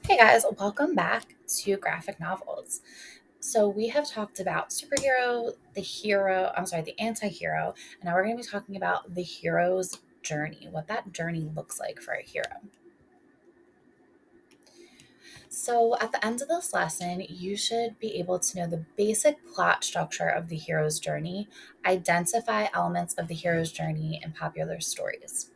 Hey guys, welcome back to graphic novels. So we have talked about superhero, the anti-hero, and now we're going to be talking about the hero's journey, what that journey looks like for a hero. So at the end of this lesson, you should be able to know the basic plot structure of the hero's journey, identify elements of the hero's journey in popular stories.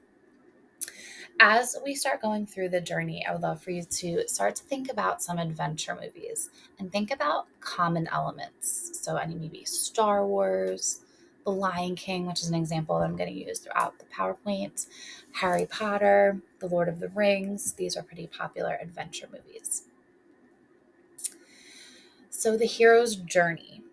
As we start going through the journey, I would love for you to start to think about some adventure movies and think about common elements. So, any maybe Star Wars, The Lion King, which is an example that I'm going to use throughout the PowerPoint, Harry Potter, The Lord of the Rings. These are pretty popular adventure movies. So, the hero's journey.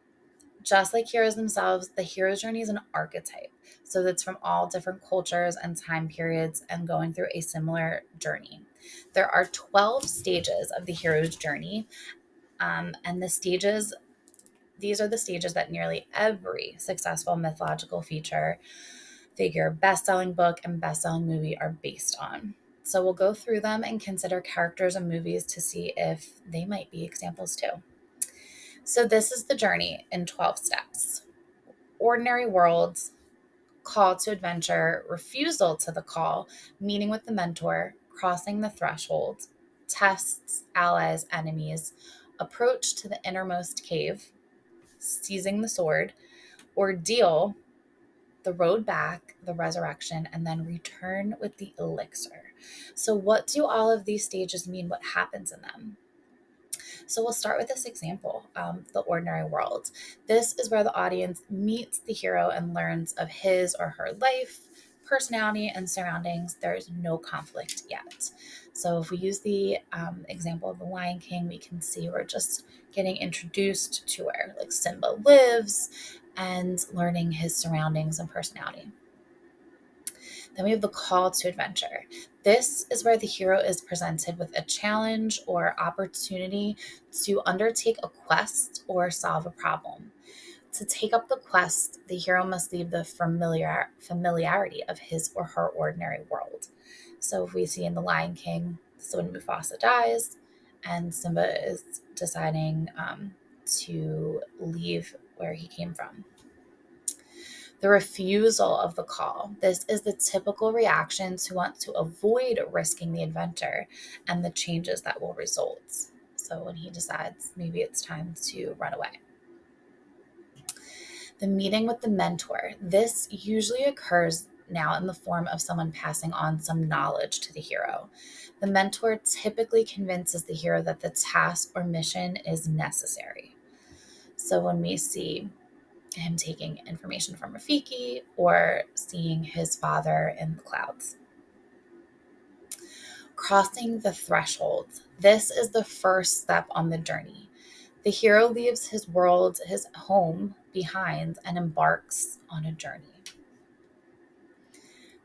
Just like heroes themselves, the hero's journey is an archetype. So that's from all different cultures and time periods and going through a similar journey. There are 12 stages of the hero's journey. And these are the stages that nearly every successful mythological figure, best-selling book, and best-selling movie are based on. So we'll go through them and consider characters and movies to see if they might be examples too. So this is the journey in 12 steps. Ordinary worlds, call to adventure, refusal to the call, meeting with the mentor, crossing the threshold, tests, allies, enemies, approach to the innermost cave, seizing the sword, ordeal, the road back, the resurrection, and then return with the elixir. So, what do all of these stages mean? What happens in them? So we'll start with this example, the ordinary world. This is where the audience meets the hero and learns of his or her life, personality, and surroundings. There is no conflict yet. So if we use the example of the Lion King, we can see we're just getting introduced to where like Simba lives and learning his surroundings and personality. Then we have the call to adventure. This is where the hero is presented with a challenge or opportunity to undertake a quest or solve a problem. To take up the quest, the hero must leave the familiarity of his or her ordinary world. So if we see in The Lion King, so when Mufasa dies and Simba is deciding to leave where he came from. The refusal of the call. This is the typical reaction to want to avoid risking the adventure and the changes that will result. So when he decides maybe it's time to run away. The meeting with the mentor. This usually occurs now in the form of someone passing on some knowledge to the hero. The mentor typically convinces the hero that the task or mission is necessary. So when we see him taking information from Rafiki or seeing his father in the clouds. Crossing the threshold. This is the first step on the journey. The hero leaves his world, his home behind, and embarks on a journey.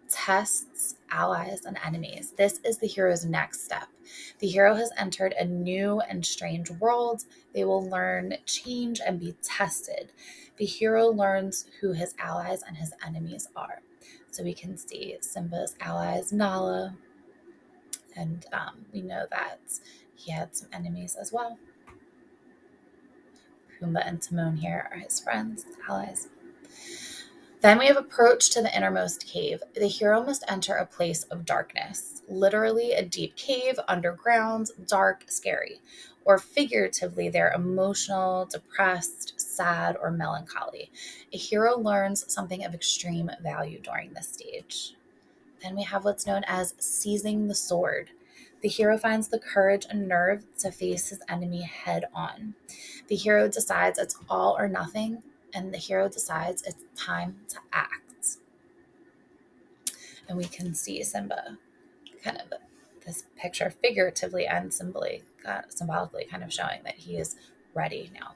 Tests, allies, and enemies. This is the hero's next step. The hero has entered a new and strange world. They will learn, change, and be tested. The hero learns who his allies and his enemies are. So we can see Simba's allies, Nala, and we know that he had some enemies as well. Pumbaa and Timon here are his friends, allies. Then we have approach to the innermost cave. The hero must enter a place of darkness, literally a deep cave, underground, dark, scary, or figuratively, they're emotional, depressed, sad, or melancholy. A hero learns something of extreme value during this stage. Then we have what's known as seizing the sword. The hero finds the courage and nerve to face his enemy head on. The hero decides it's all or nothing, and the hero decides it's time to act. And we can see Simba kind of this picture figuratively and symbolically kind of showing that he is ready now.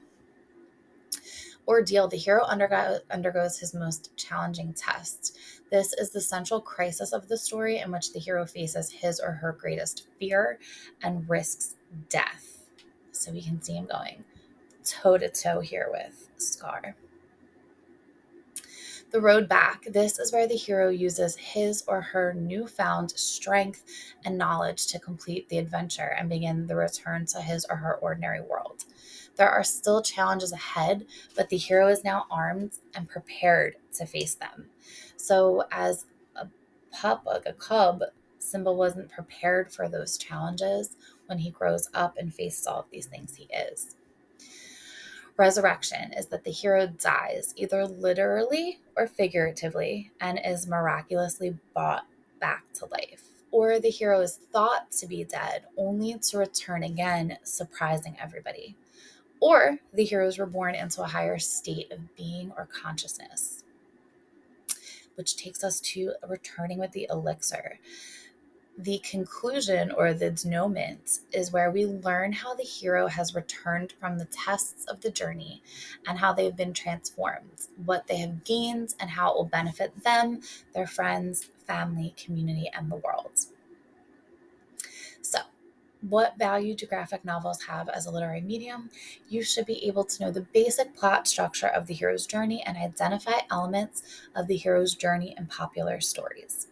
Ordeal, the hero undergoes his most challenging test. This is the central crisis of the story in which the hero faces his or her greatest fear and risks death. So we can see him going toe to toe here with Scar. The road back. This is where the hero uses his or her newfound strength and knowledge to complete the adventure and begin the return to his or her ordinary world. There are still challenges ahead, but the hero is now armed and prepared to face them. So, as a pup, like a cub, Simba wasn't prepared for those challenges. When he grows up and faces all of these things, he is. Resurrection is that the hero dies, either literally or figuratively, and is miraculously brought back to life. Or the hero is thought to be dead, only to return again, surprising everybody. Or the heroes were born into a higher state of being or consciousness, which takes us to returning with the elixir. The conclusion, or the denouement, is where we learn how the hero has returned from the tests of the journey and how they've been transformed, what they have gained, and how it will benefit them, their friends, family, community, and the world. So, what value do graphic novels have as a literary medium? You should be able to know the basic plot structure of the hero's journey and identify elements of the hero's journey in popular stories.